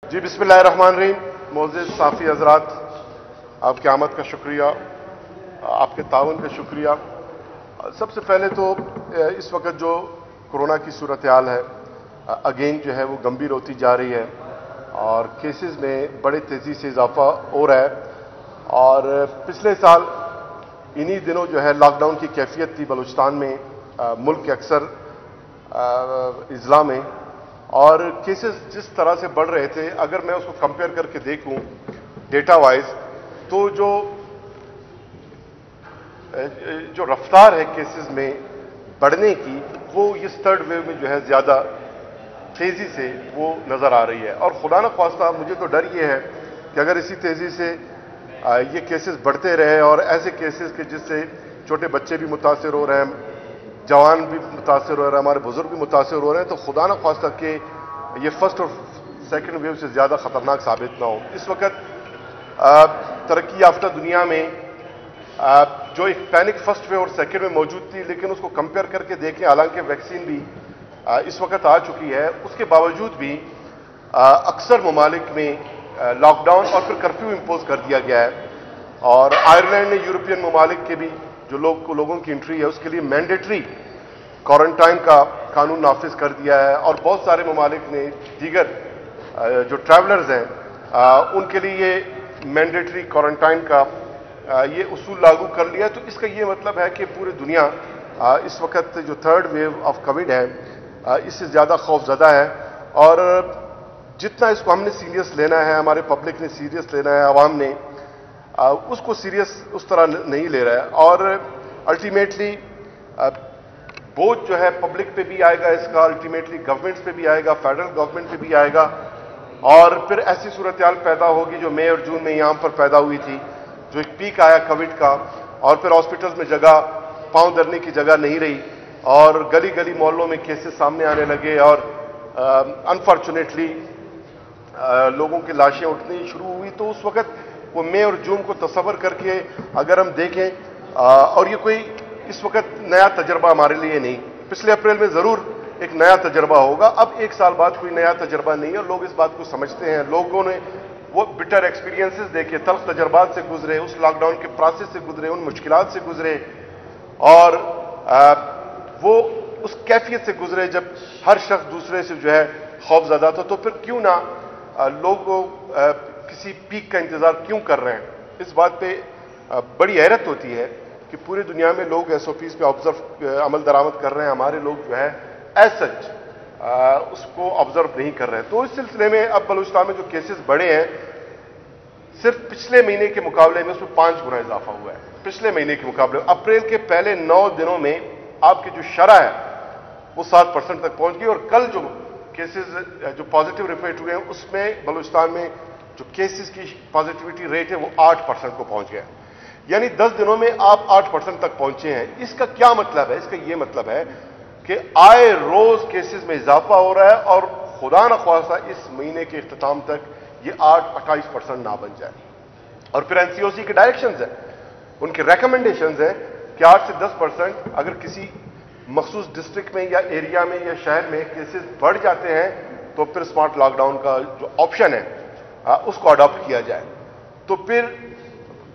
जी बिस्मिल्लाहिर्रहमानिर्रहीम। मोअज़्ज़िज़ साफ़ी हज़रात, आपकी आमद का शुक्रिया, आपके ताउन का शुक्रिया। सबसे पहले तो इस वक्त जो कोरोना की सूरत हाल है अगेन जो है वो गंभीर होती जा रही है और केसेस में बड़े तेज़ी से इजाफा हो रहा है। और पिछले साल इन्हीं दिनों जो है लॉकडाउन की कैफियत थी बलूचिस्तान में, मुल्क के अक्सर अजला में, और केसेस जिस तरह से बढ़ रहे थे, अगर मैं उसको कंपेयर करके देखूं डेटा वाइज, तो जो रफ्तार है केसेस में बढ़ने की, वो इस थर्ड वेव में जो है ज़्यादा तेज़ी से वो नज़र आ रही है। और खुदा न ख्वास्ता मुझे तो डर ये है कि अगर इसी तेज़ी से ये केसेस बढ़ते रहे और ऐसे केसेस के जिससे छोटे बच्चे भी मुतासर हो रहे हैं, जवान भी मुतासर हो रहे हैं, हमारे बुजुर्ग भी मुतासर हो रहे हैं, तो खुदा न ख्वास्ता कि ये फर्स्ट और सेकंड वेव से ज़्यादा ख़तरनाक साबित ना हो। इस वक्त तरक्की याफ्ता दुनिया में जो एक पैनिक फर्स्ट वेव और सेकंड में मौजूद थी, लेकिन उसको कंपेयर करके देखें, हालांकि वैक्सीन भी इस वक्त आ चुकी है, उसके बावजूद भी अक्सर ममालिक में लॉकडाउन और फिर कर्फ्यू इम्पोज कर दिया गया है। और आयरलैंड ने यूरोपियन ममालिक के भी जो लोगों की एंट्री है उसके लिए मैंडेटरी क्वारंटाइन का कानून नाफिज कर दिया है। और बहुत सारे ममालिक ने दीगर जो ट्रैवलर्स हैं उनके लिए ये मैंडेटरी क्वारंटाइन का ये उसूल लागू कर लिया। तो इसका ये मतलब है कि पूरी दुनिया इस वक्त जो थर्ड वेव ऑफ कोविड है इससे ज़्यादा खौफजदा है। और जितना इसको हमने सीरियस लेना है, हमारे पब्लिक ने सीरियस लेना है, आवाम ने उसको सीरियस उस तरह नहीं ले रहा है। और अल्टीमेटली बोझ जो है पब्लिक पे भी आएगा इसका, अल्टीमेटली गवर्नमेंट्स पे भी आएगा, फेडरल गवर्नमेंट पे भी आएगा। और फिर ऐसी सूरत हाल पैदा होगी जो मई और जून में यहाँ पर पैदा हुई थी, जो एक पीक आया कोविड का, और फिर हॉस्पिटल्स में जगह, पांव धरने की जगह नहीं रही और गली गली मोहल्लों में केसेस सामने आने लगे और अनफॉर्चुनेटली लोगों की लाशें उठनी शुरू हुई। तो उस वक्त वो मई और जून को तस्वर करके अगर हम देखें, और ये कोई इस वक्त नया तजर्बा हमारे लिए नहीं, पिछले अप्रैल में ज़रूर एक नया तजर्बा होगा, अब एक साल बाद कोई नया तजर्बा नहीं है। लोग इस बात को समझते हैं, लोगों ने वो बिटर एक्सपीरियंसेस देखे, तल्ख तजर्बात से गुजरे, उस लॉकडाउन के प्रोसेस से गुजरे, उन मुश्किलात से गुजरे, और वो उस कैफियत से गुजरे जब हर शख्स दूसरे से जो है खौफजदा था। तो फिर क्यों ना लोग किसी पीक का इंतजार क्यों कर रहे हैं? इस बात पे बड़ी हैरत होती है कि पूरी दुनिया में लोग एसओपीज पे अमल दरामद कर रहे हैं, हमारे लोग जो है एज सच उसको ऑब्जर्व नहीं कर रहे हैं। तो इस सिलसिले में अब बलूचिस्तान में जो केसेस बढ़े हैं, सिर्फ पिछले महीने के मुकाबले में उसमें 5 गुना इजाफा हुआ है। पिछले महीने के मुकाबले अप्रैल के पहले 9 दिनों में आपकी जो शरह है वो 7% तक पहुंच गई। और कल जो केसेस जो पॉजिटिव रिपोर्ट हुए हैं उसमें बलूचिस्तान में जो केसेस की पॉजिटिविटी रेट है वो 8% को पहुंच गया। यानी 10 दिनों में आप 8% तक पहुंचे हैं। इसका क्या मतलब है? इसका यह मतलब है कि आए रोज केसेस में इजाफा हो रहा है और खुदा न ख्वास्ता इस महीने के इख्तिताम तक ये 28% ना बन जाए। और फिर एनसीओसी के डायरेक्शंस है, उनके रिकमेंडेशंस है कि 8 से 10% अगर किसी मखसूस डिस्ट्रिक्ट में या एरिया में या शहर में केसेस बढ़ जाते हैं तो फिर स्मार्ट लॉकडाउन का जो ऑप्शन है उसको अडॉप्ट किया जाए। तो फिर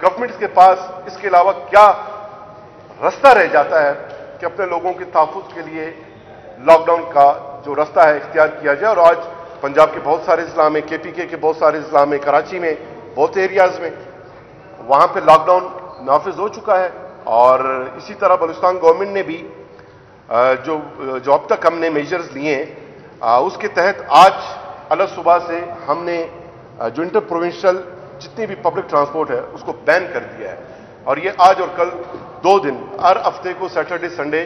गवर्नमेंट्स के पास इसके अलावा क्या रास्ता रह जाता है कि अपने लोगों के तहफ़्फ़ुज़ के लिए लॉकडाउन का जो रास्ता है इख्तियार किया जाए। और आज पंजाब के बहुत सारे अजला में, केपीके के बहुत सारे अजला में, कराची में, बहुत एरियाज में वहां पे लॉकडाउन नाफिज हो चुका है। और इसी तरह बलूचिस्तान गवर्नमेंट ने भी जो अब तक हमने मेजर्स लिए उसके तहत आज अलग सुबह से हमने जो इंटर प्रोविंशियल जितनी भी पब्लिक ट्रांसपोर्ट है उसको बैन कर दिया है। और ये आज और कल 2 दिन, हर हफ्ते को सैटरडे संडे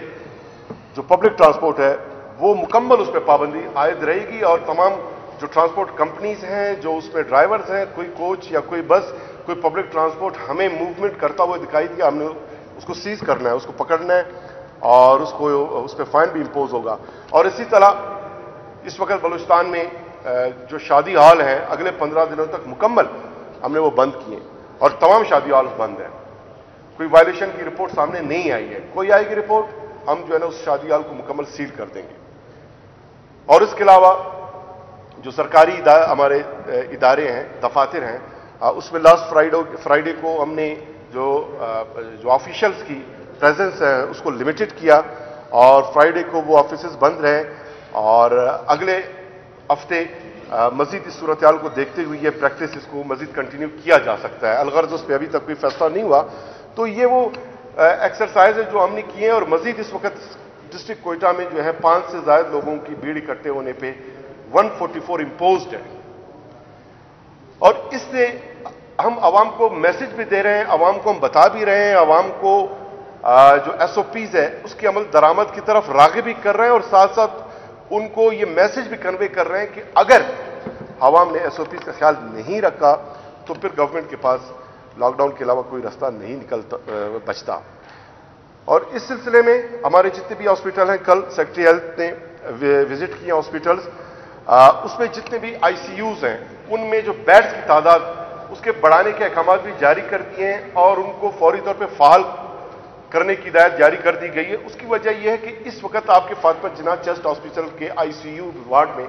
जो पब्लिक ट्रांसपोर्ट है वो मुकम्मल उस पर पाबंदी आयद रहेगी। और तमाम जो ट्रांसपोर्ट कंपनीज हैं, जो उसमें ड्राइवर्स हैं, कोई कोच या कोई बस, कोई पब्लिक ट्रांसपोर्ट हमें मूवमेंट करता हुआ दिखाई दिया, हमने उसको सीज करना है, उसको पकड़ना है और उस पर फाइन भी इंपोज होगा। और इसी तरह इस वक्त बलूचिस्तान में जो शादी हॉल हैं अगले 15 दिनों तक मुकम्मल हमने वो बंद किए और तमाम शादी हॉल बंद हैं। कोई वायलेशन की रिपोर्ट सामने नहीं आई है, कोई आएगी रिपोर्ट हम जो है ना उस शादी हॉल को मुकम्मल सील कर देंगे। और इसके अलावा जो सरकारी हमारे इदारे हैं, दफातर हैं, उसमें लास्ट फ्राइडे को हमने जो ऑफिशियल्स की प्रेजेंस है उसको लिमिटेड किया और फ्राइडे को वो ऑफिसेस बंद रहे और अगले हफ्ते मजीद इस सूरत हाल को देखते हुए ये प्रैक्टिस इसको मजीद कंटिन्यू किया जा सकता है। अलगर्ज उस पर अभी तक कोई फैसला नहीं हुआ, तो ये वो एक्सरसाइज है जो हमने किए हैं और मजीद इस वक्त डिस्ट्रिक्ट कोयटा में जो है 5 से ज्यादा लोगों की भीड़ इकट्ठे होने पे 144 इम्पोज्ड है और इससे हम आवाम को मैसेज भी दे रहे हैं, आवाम को हम बता भी रहे हैं, आवाम को जो SOPs है उसकी अमल दरामद की तरफ राग़िब भी कर रहे हैं और साथ साथ उनको ये मैसेज भी कन्वे कर रहे हैं कि अगर आवाम ने SOPs का ख्याल नहीं रखा तो फिर गवर्नमेंट के पास लॉकडाउन के अलावा कोई रास्ता नहीं बचता। और इस सिलसिले में हमारे जितने भी हॉस्पिटल हैं, कल सेक्रेटरी हेल्थ ने विजिट किए हॉस्पिटल्स, उसमें जितने भी ICUs हैं उनमें जो बेड्स की तादाद उसके बढ़ाने के अहकाम भी जारी कर दिए हैं और उनको फौरी तौर पर फाल करने की हिदायत जारी कर दी गई है। उसकी वजह यह है कि इस वक्त आपके फातिमा जिन्ना चेस्ट हॉस्पिटल के ICU वार्ड में,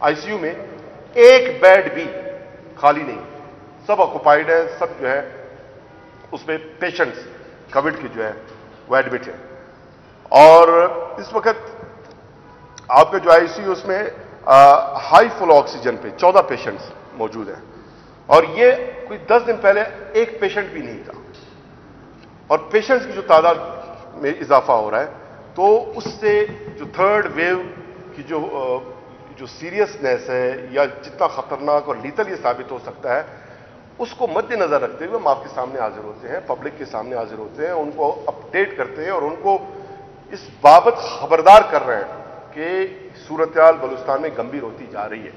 ICU में एक बेड भी खाली नहीं, सब ऑक्युपाइड है, सब जो है उसमें पेशेंट्स कोविड के जो है वो एडमिट है। और इस वक्त आपका जो ICU उसमें हाई फ्लो ऑक्सीजन पे 14 पेशेंट्स मौजूद हैं और ये कोई 10 दिन पहले एक पेशेंट भी नहीं था और पेशेंट्स की जो तादाद में इजाफा हो रहा है तो उससे जो थर्ड वेव की जो सीरियसनेस है या जितना खतरनाक और लीथल ये साबित हो सकता है उसको मद्देनजर रखते हुए हम आपके सामने हाजिर होते हैं, पब्लिक के सामने हाजिर होते हैं, उनको अपडेट करते हैं और उनको इस बाबत खबरदार कर रहे हैं कि सूरत-ए-हाल बलूचिस्तान में गंभीर होती जा रही है।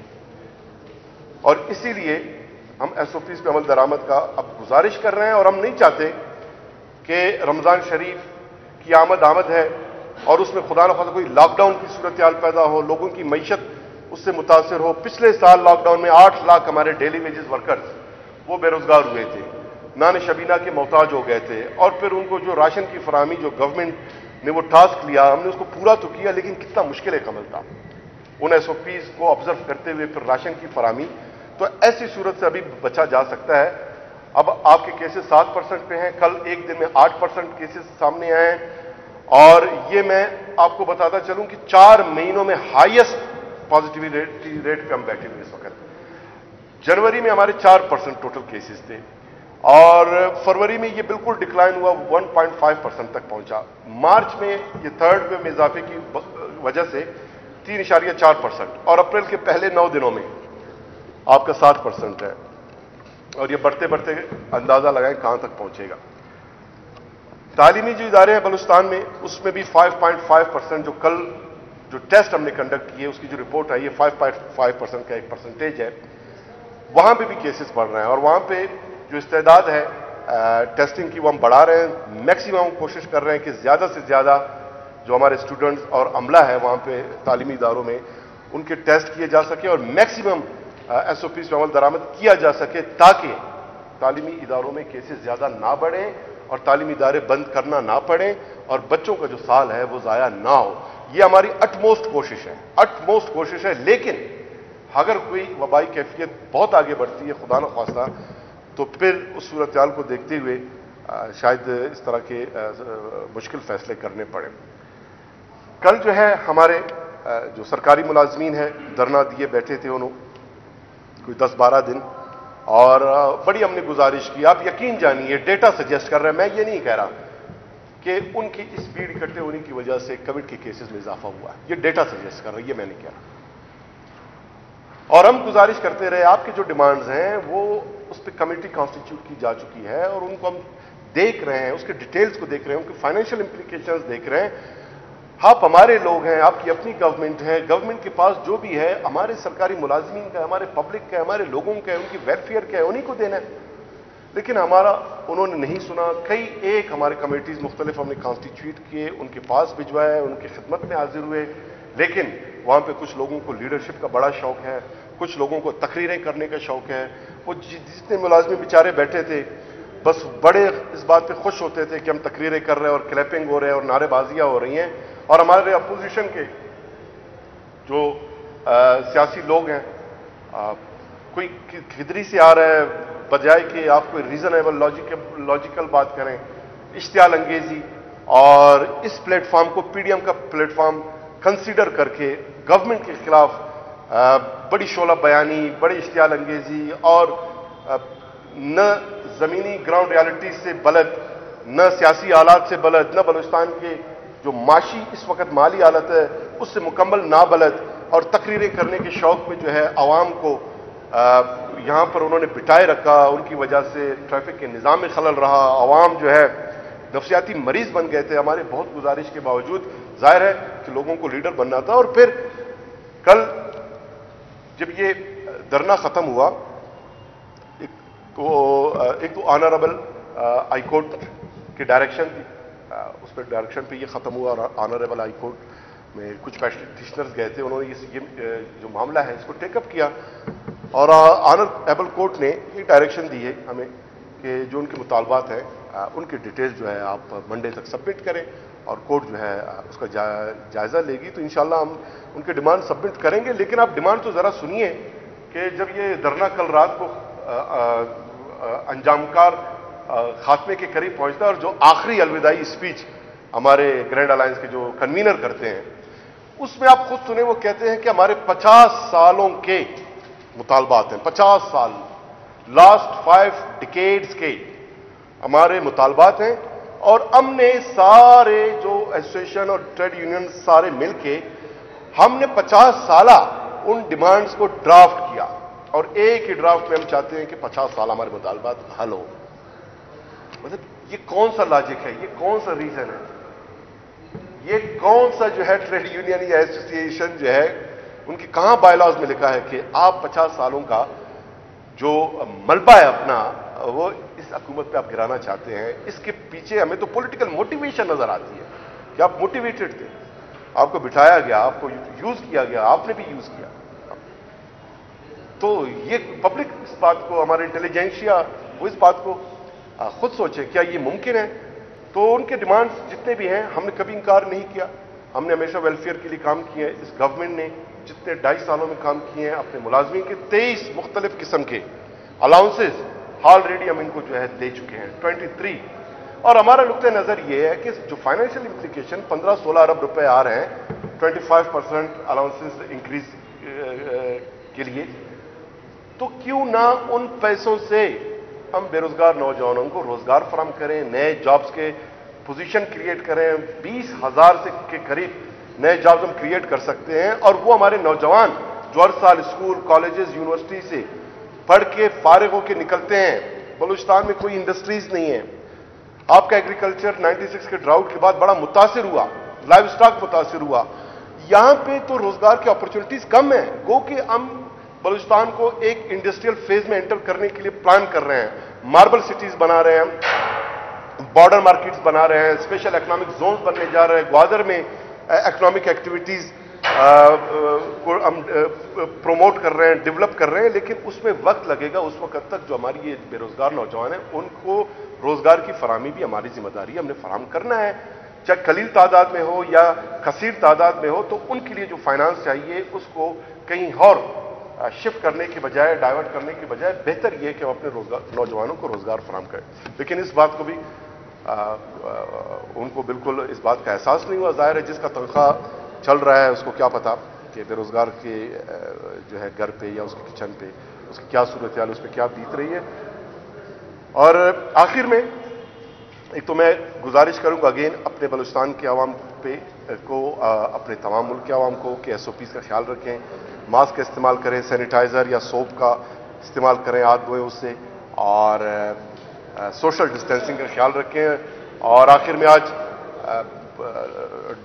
और इसीलिए हम SOPs पे अमल दरामद का अब गुजारिश कर रहे हैं और हम नहीं चाहते कि रमज़ान शरीफ की आमद है और उसमें खुदा न खास्ता कोई लॉकडाउन की सूरत हाल पैदा हो, लोगों की मईशत उससे मुतासर हो। पिछले साल लॉकडाउन में 8 लाख हमारे डेली वेजेस वर्कर्स वो बेरोजगार हुए थे, नान शबीना के मोहताज हो गए थे और फिर उनको जो राशन की फराहमी जो गवर्नमेंट ने वो टास्क लिया, हमने उसको पूरा तो किया लेकिन कितना मुश्किल अमल था उन SOPs को ऑब्जर्व करते हुए फिर राशन की फराहमी। तो ऐसी सूरत से अभी बचा जा सकता है। अब आपके केसेस 7% पे हैं, कल एक दिन में 8% केसेस सामने आए हैं और ये मैं आपको बताता चलूं कि 4 महीनों में हाईएस्ट पॉजिटिविटी रेट पे हम बैठे हुए इस वक्त। जनवरी में हमारे 4% टोटल केसेस थे और फरवरी में ये बिल्कुल डिक्लाइन हुआ, 1.5% तक पहुंचा। मार्च में ये थर्ड वेव में इजाफे की वजह से 3.4% और अप्रैल के पहले 9 दिनों में आपका 7% है और ये बढ़ते बढ़ते अंदाजा लगाएं कहां तक पहुंचेगा। तालीमी जो इदारे हैं बलूचिस्तान में उसमें भी 5.5% जो कल जो टेस्ट हमने कंडक्ट किए उसकी जो रिपोर्ट आई है 5.5% का एक परसेंटेज है, वहां पे भी केसेस बढ़ रहे हैं और वहां पे जो इस्तेदाद है टेस्टिंग की वो हम बढ़ा रहे हैं। मैक्सिमम कोशिश कर रहे हैं कि ज्यादा से ज्यादा जो हमारे स्टूडेंट्स और अमला है वहां पे तालीमी इदारों में उनके टेस्ट किए जा सके और मैक्सिमम SOPs पे अमल दरामद किया जा सके ताकि तालीमी इदारों में केसेस ज्यादा ना बढ़ें और तालीमी इदारे बंद करना ना पड़े और बच्चों का जो साल है वो जाया ना हो। ये हमारी अटमोस्ट कोशिश है। लेकिन अगर कोई वबाई कैफियत बहुत आगे बढ़ती है खुदा न खास्ता तो फिर उस सूरत हाल को देखते हुए शायद इस तरह के मुश्किल फैसले करने पड़े। कल जो है हमारे जो सरकारी मुलाजमीन है धरना दिए बैठे थे उन्होंने कोई 10-12 दिन और बड़ी हमने गुजारिश की। आप यकीन जानिए डेटा सजेस्ट कर रहे हैं, मैं ये नहीं कह रहा कि उनकी इस भीड़ इकट्ठे होने की वजह से कोविड के केसेस में इजाफा हुआ है, ये डेटा सजेस्ट कर रहा है, ये मैं नहीं कह रहा। और हम गुजारिश करते रहे आपकी जो डिमांड्स हैं वो उस पर कमेटी कॉन्स्टिट्यूट की जा चुकी है और उनको हम देख रहे हैं, उसके डिटेल्स को देख रहे हैं, उनके फाइनेंशियल इंप्लीकेशंस देख रहे हैं। आप हमारे लोग हैं, आपकी अपनी गवर्नमेंट है, गवर्नमेंट के पास जो भी है हमारे सरकारी मुलाजमीन का, हमारे पब्लिक का, हमारे लोगों का है, उनकी वेलफेयर का है, उन्हीं को देना है। लेकिन हमारा उन्होंने नहीं सुना। कई हमारे कमेटीज मुख्तलिफ हमने कॉन्स्टिट्यूट किए, उनके पास भिजवाए, उनकी खिदमत में हाजिर हुए, लेकिन वहां पे कुछ लोगों को लीडरशिप का बड़ा शौक है, कुछ लोगों को तकरीरें करने का शौक है। वो जितने मुलाजमी बेचारे बैठे थे बस बड़े इस बात पे खुश होते थे कि हम तकरीरें कर रहे हैं और क्लैपिंग हो रहे हैं और नारेबाजियां हो रही हैं और हमारे अपोजिशन के जो सियासी लोग हैं कोई खिदरी से आ रहा है, बजाय कि आप कोई रीजनेबल लॉजिकल बात करें, इश्तियाल अंगेजी, और इस प्लेटफॉर्म को पीडीएम का प्लेटफॉर्म कंसीडर करके गवर्नमेंट के खिलाफ बड़ी शोला बयानी, बड़ी इश्तियाल अंगेजी, और न जमीनी ग्राउंड रियलिटी से बलद, न सियासी हालात से बलद, न बलूचिस्तान के जो माशी इस वक्त माली हालत है उससे मुकम्मल नाबलद, और तकरीरें करने के शौक में जो है आवाम को यहाँ पर उन्होंने बिठाए रखा। उनकी वजह से ट्रैफिक के निज़ाम में खलल रहा, आवाम जो है नफसियाती मरीज बन गए थे। हमारे बहुत गुजारिश के बावजूद जाहिर है कि लोगों को लीडर बनना था। और फिर कल जब ये धरना खत्म हुआ, एक तो ऑनरेबल हाई कोर्ट की डायरेक्शन थी, उस पर डायरेक्शन पे ये खत्म हुआ, और ऑनरेबल हाई कोर्ट में कुछ पैटिशनर्स गए थे, उन्होंने ये जो मामला है इसको टेकअप किया, और ऑनरेबल कोर्ट ने ये डायरेक्शन दी है हमें कि जो उनके मुतालबात हैं उनकी डिटेल जो है आप मंडे तक सबमिट करें, और कोर्ट जो है उसका जायजा लेगी। तो इंशाल्लाह हम उनके डिमांड सबमिट करेंगे। लेकिन आप डिमांड तो जरा सुनिए कि जब ये धरना कल रात को अंजामकार खात्मे के करीब पहुंचता है, और जो आखिरी अलविदाई स्पीच हमारे ग्रैंड अलायंस के जो कन्वीनर करते हैं, उसमें आप खुद सुने, वो कहते हैं कि हमारे 50 सालों के मुतालबात हैं, 50 साल, लास्ट 5 डिकेड्स के हमारे मुतालबात हैं, और हमने सारे जो एसोसिएशन और ट्रेड यूनियन सारे मिलके हमने 50 साला उन डिमांड्स को ड्राफ्ट किया, और एक ही ड्राफ्ट में हम चाहते हैं कि 50 साल हमारे मुतालबात हल हो। मतलब ये कौन सा लॉजिक है, ये कौन सा रीजन है, ये कौन सा जो है ट्रेड यूनियन या एसोसिएशन जो है, उनकी कहां बायलॉज में लिखा है कि आप 50 सालों का जो मलबा है अपना, वो इस हुकूमत पे आप गिराना चाहते हैं। इसके पीछे हमें तो पॉलिटिकल मोटिवेशन नजर आती है कि आप मोटिवेटेड थे, आपको बिठाया गया, आपको यूज किया गया, आपने भी यूज किया। तो ये पब्लिक इस बात को, हमारे इंटेलिजेंशिया वो इस बात को खुद सोचे, क्या ये मुमकिन है? तो उनके डिमांड्स जितने भी हैं हमने कभी इंकार नहीं किया, हमने हमेशा वेलफेयर के लिए काम किया है। इस गवर्नमेंट ने जितने 2.5 सालों में काम किए हैं, अपने मुलाजमीन के 23 मुख्तलिफ किस्म के अलाउंसेस ऑलरेडी हम इनको जो है दे चुके हैं, 23। और हमारा नुक्ते नजर ये है कि जो फाइनेंशियल इम्प्लीकेशन 15-16 अरब रुपए आ रहे हैं 25% अलाउंसेस इंक्रीज के लिए, तो क्यों ना उन पैसों से हम बेरोजगार नौजवानों को रोजगार फराहम करें, नए जॉब्स के पोजीशन क्रिएट करें। 20,000 से के करीब नए जॉब्स हम क्रिएट कर सकते हैं, और वो हमारे नौजवान जो हर साल स्कूल, कॉलेजेस, यूनिवर्सिटी से पढ़ के फारिग होकर निकलते हैं। बलूचिस्तान में कोई इंडस्ट्रीज नहीं है। आपका एग्रीकल्चर 96 के ड्राउट के बाद बड़ा मुतासिर हुआ, लाइव स्टॉक मुतासिर हुआ। यहां पे तो रोजगार की अपॉर्चुनिटीज कम है। गो कि हम बलूचिस्तान को एक इंडस्ट्रियल फेज में एंटर करने के लिए प्लान कर रहे हैं, मार्बल सिटीज बना रहे हैं, बॉर्डर मार्केट्स बना रहे हैं, स्पेशल इकोनॉमिक जोन बनने जा रहे हैं, ग्वादर में इकोनॉमिक एक्टिविटीज को हम प्रमोट कर रहे हैं, डेवलप कर रहे हैं। लेकिन उसमें वक्त लगेगा। उस वक्त तक जो हमारी ये बेरोजगार नौजवान हैं उनको रोजगार की फराहमी भी हमारी जिम्मेदारी है, हमने फराहम करना है, चाहे कलील तादाद में हो या कसीर तादाद में हो। तो उनके लिए जो फाइनेंस चाहिए उसको कहीं और शिफ्ट करने के बजाय, डाइवर्ट करने के बजाय बेहतर यह कि हम अपने नौजवानों को रोजगार फराहम करें। लेकिन इस बात को भी उनको बिल्कुल इस बात का एहसास नहीं हुआ। जाहिर है जिसका तनख्वाह चल रहा है उसको क्या पता कि बेरोजगार के जो है घर पे या उसके किचन पे उसकी क्या सूरत हाल, उस पर क्या बीत रही है। और आखिर में एक तो मैं गुजारिश करूंगा अगेन अपने बलूचिस्तान के आवाम पे को, अपने तमाम मुल्क के आवाम को कि SOPs का ख्याल रखें, मास्क का इस्तेमाल करें, सैनिटाइजर या सोप का इस्तेमाल करें, हाथ धोएं उससे, और सोशल डिस्टेंसिंग का ख्याल रखें। और आखिर में आज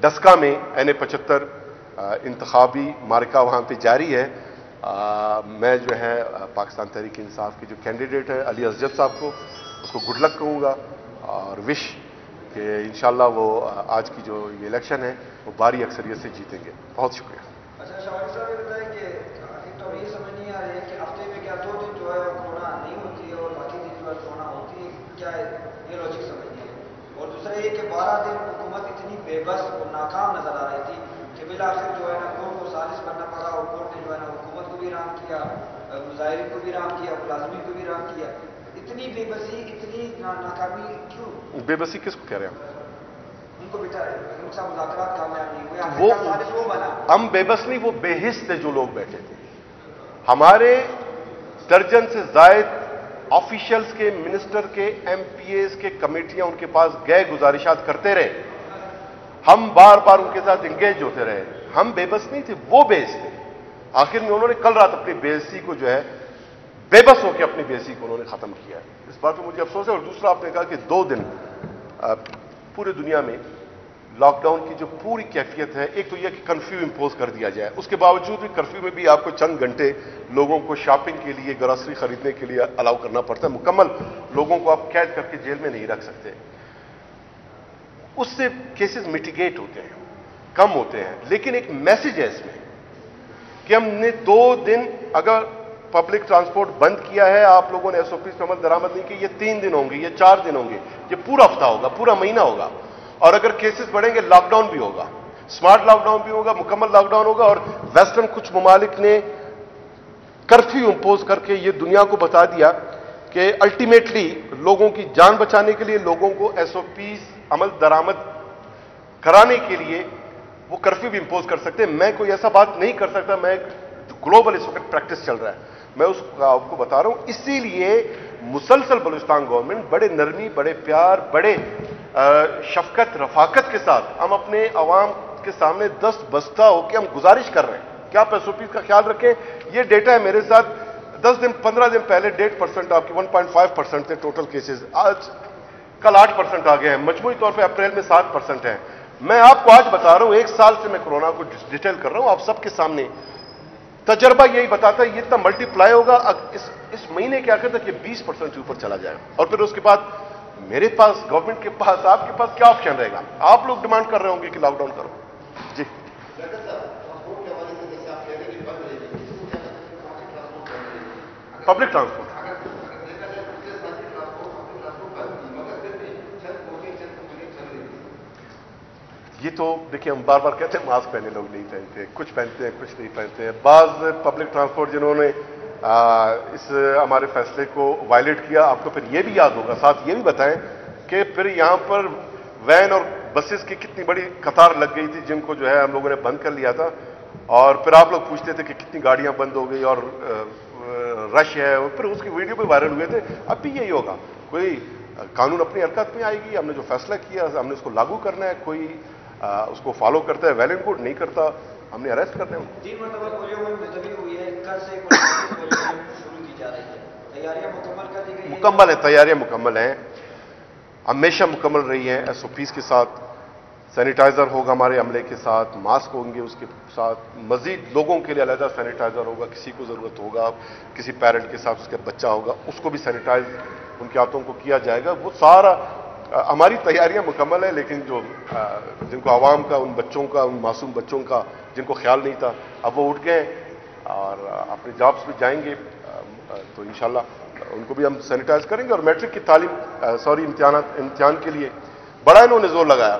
डस्का में NA-75 इंतखाबी मार्का वहाँ पे जारी है। मैं जो है पाकिस्तान तहरीक इंसाफ के जो कैंडिडेट है अली असजद साहब को, उसको गुड लक कहूँगा और विश कि इंशाल्लाह वो आज की जो ये इलेक्शन है वो भारी अक्सरियत से जीतेंगे। बहुत शुक्रिया। अच्छा शवारी साहब, ये बताएं कि एक तो ये समझ नहीं आ रही है कि हफ्ते में क्या 2 दिन जो है कोरोना नहीं होती है और बाकी दिन जो है कोरोना होती है, क्या है ये लॉजिक समझ नहीं है। और दूसरा ये कि 12 दिन हुकूमत इतनी बेबस और नाकाम नजर आ रही थी कि बिलाखिर जो है ना कोर्ट को साजिश करना पड़ा, और कोर्ट ने जो है ना हुकूमत को भी राम किया مظاہرین کو بھی رام کیا, ملازمین کو بھی رام کیا. اتنی بے بسی, اتنی ناکامی کیوں؟ بے بسی کس کو کہہ رہے ہیں ان کو بٹھا رہے, ان سے مذاکرات کامیاب نہیں ہوئے, وہ سازش وہ بنا. ہم بے بس نہیں, وہ بے حس تھے جو لوگ بیٹھے تھے. ہمارے درجن سے زائد آفیشلز کے, منسٹر کے, ایم پی ایز کے کمیٹیاں ان کے پاس گئے, گزارشات کرتے رہے, ہم بار بار ان کے ساتھ انگیج ہوتے رہے. ہم بے بس نہیں تھے, وہ بے حس تھے. آخر میں انہوں نے کل رات اپنی بے حسی کو جو ہے, بے بس ہو کے اپنی بے حسی کو انہوں نے ختم کیا ہے. اس بات پہ مجھے افسوس ہے. اور دوسرا آپ نے کہا کہ 2 دن پورے دنیا میں لاک ڈاؤن کی جو پوری کیفیت ہے, ایک تو یہ کہ کرفیو امپوز کر دیا جائے, اس کے باوجود بھی کرفیو میں بھی آپ کو چند گھنٹے لوگوں کو شاپنگ کے لیے, گروسری خریدنے کے لیے الاؤ کرنا پڑتا ہے. مکمل لوگوں کو آپ قید کر کے جیل میں نہیں رکھ سکتے. اس سے کیسز میٹیگیٹ ہوتے ہیں, کم ہوتے ہیں. لیکن ایک میسج ہے اس میں کہ ہم نے 2 دن اگر پبلک ٹرانسپورٹ بند کیا ہے, آپ لوگوں نے ایس او پیز پہ عمل درآمد نہیں کی, یہ 3 دن ہوں گے, یہ 4 دن ہوں گے, یہ پورا ہفتہ ہوگا, پورا مہینہ ہوگا. اور اگر کیسز بڑھیں گے, لاک ڈاؤن بھی ہوگا, سمارٹ لاک ڈاؤن بھی ہوگا, مکمل لاک ڈاؤن ہوگا. اور ویسٹرن کچھ ممالک نے کرفیو امپوز کر کے یہ دنیا کو بتا دیا کہ الٹیمیٹلی لوگوں کی جان بچانے کے لیے, لوگوں کو ایس او پیز عمل درآمد کرانے کے لیے وہ کرفیو بھی امپوز کر سکتے ہیں. میں کوئی ایسا بات نہیں کر سکتا, میں گلوبل اس وقت پریکٹس چل رہا ہے, میں اس کو آپ کو بتا رہا ہوں. اسی لیے مسلسل بلوچستان گورنمنٹ بڑے نرمی, بڑے پیار, بڑے شفقت, رفاقت کے ساتھ ہم اپنے عوام کے سامنے دست بستہ ہو کے ہم گزارش کر رہے ہیں کہ آپ ایس او پیز کا خیال رکھیں. یہ ڈیٹا ہے میرے ساتھ, 10 دن 15 دن پہلے 1.5% آپ کی 1.5% تھے ٹوٹل کیسز, آج کل 8% آ گئے ہیں, مجموعی طور پہ اپریل میں 7% ہیں. میں آپ کو آج بتا رہا ہوں, 1 سال سے میں کورونا کو ڈیٹیل کر رہا ہوں آپ سب کے سامنے. تجربہ یہی بتاتا ہے یہ اتنا ملٹی پلائی ہوگا, اس مہینے کے آخر تک یہ 20% سے اوپر چلا جائے. اور پھر اس کے بعد میرے پاس, گورنمنٹ کے پاس, آپ کے پاس کیا آپشن رہے گا؟ آپ لوگ ڈیمانڈ کر رہے ہوں گے کہ لاک ڈاؤن کرو. جی پبلک ٹرانسپورٹ یہ تو دیکھیے, ہم بار بار کہتے ہیں ماسک پہنے لوگ نہیں پہنتے, کچھ پہنتے ہیں کچھ نہیں پہنتے ہیں. بعض پبلک ٹرانسپورٹ جنہوں نے اس ہمارے فیصلے کو وائلیٹ کیا, آپ کو پھر یہ بھی یاد ہوگا, ساتھ یہ بھی بتائیں کہ پھر یہاں پر وین اور بسز کی کتنی بڑی قطار لگ گئی تھی جن کو جو ہے ہم لوگوں نے بند کر لیا تھا. اور پھر آپ لوگ پوچھتے تھے کہ کتنی گاڑیاں بند ہو گئی اور رش ہے, اور پھر اس کی ویڈیو پہ وائرل ہوئے تھے. اب بھی یہی ہوگا, کوئی قانون اپنی حرکت میں آئے گی, ہم نے جو فیصلہ کیا ہم نے اس کو لاگو کرنا ہے. کوئی اس کو فالو کرتا ہے, ویل اینڈ گڈ, نہیں کرتا ہم نے اریسٹ کرنا ہے. 3 مرتبہ پولیو مہم ملتوی ہوئی ہے, کل سے پولیو مہم شروع کی جا رہی ہے, تیاریاں مکمل کر دی گئی ہیں؟ مکمل ہے, تیاریاں مکمل ہیں, ہمیشہ مکمل رہی ہیں. ایس او پیز کے ساتھ سینیٹائزر ہوگا, ہمارے عملے کے ساتھ ماسک ہوں گے, اس کے ساتھ مزید لوگوں کے لیے علیحدہ سینیٹائزر ہوگا. کسی کو ضرورت ہوگا, کسی پیرنٹ کے ساتھ اس کا بچہ ہوگا, اس کو بھی سینیٹائز ان کے ہاتھوں کو کیا جائے گا. وہ سارا ہماری تیاریاں مکمل ہیں. لیکن جو جن کو عوام کا, ان بچوں کا, ان معصوم بچوں کا جن کو خیال نہیں تھا, اب وہ اٹھ گئے اور اپنے جابس بھی جائیں گے, تو انشاءاللہ ان کو بھی ہم سینیٹائز کریں گے. اور میٹرک کی تعلیم امتحان کے لیے بڑا انہوں نے زور لگایا.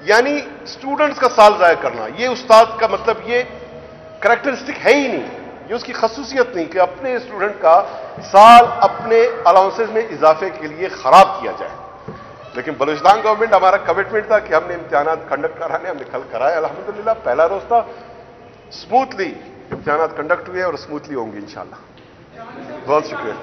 یعنی اسٹوڈنٹس کا سال ضائع کرنا, یہ استاد کا مطلب یہ کریکٹرسٹک ہے ہی نہیں, یہ اس کی خصوصیت نہیں کہ اپنے اسٹوڈنٹ کا سال اپنے الاؤنسز میں اضافے کے لیے خراب کیا جائے. لیکن بلوچستان گورنمنٹ, ہمارا کمٹمنٹ تھا کہ ہم نے امتحانات کنڈکٹ کرانے, ہم نے کل کرائے الحمدللہ. پہلا روز تھا, اسموتھلی امتحانات کنڈکٹ ہوئے اور اسموتھلی ہوں گے انشاءاللہ. بہت شکریہ.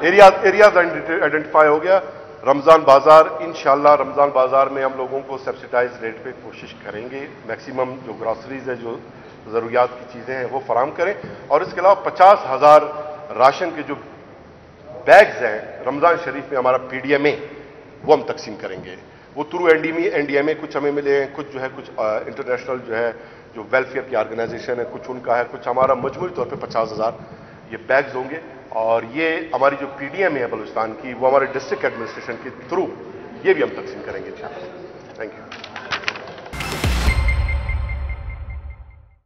ایریاز آئیڈینٹیفائی ہو گیا. رمضان بازار, انشاءاللہ رمضان بازار میں ہم لوگوں کو سبسڈائز ریٹ پہ کوشش کریں گے, میکسیمم جو گراسریز ہے, جو ضروریات کی چیزیں ہیں وہ فراہم کریں. اور اس کے علاوہ 50,000 راشن کے جو بیگز ہیں رمضان شریف میں ہمارا پی ڈی ایم اے, وہ ہم تقسیم کریں گے. وہ تھرو این ڈی ایم اے کچھ ہمیں ملے ہیں, کچھ جو ہے کچھ انٹرنیشنل جو ہے جو ویلفیئر کی آرگنائزیشن ہے, کچھ ان کا ہے, کچھ ہمارا. مجموعی طور پہ 50,000 یہ بیگز ہوں گے. اور یہ ہماری جو پی ڈی ایم ہے بلوچستان کی, وہ ہمارے ڈسٹرکٹ ایڈمنسٹریشن کے تھرو یہ بھی ہم تقسیم کریں گے انشاءاللہ. Thank you.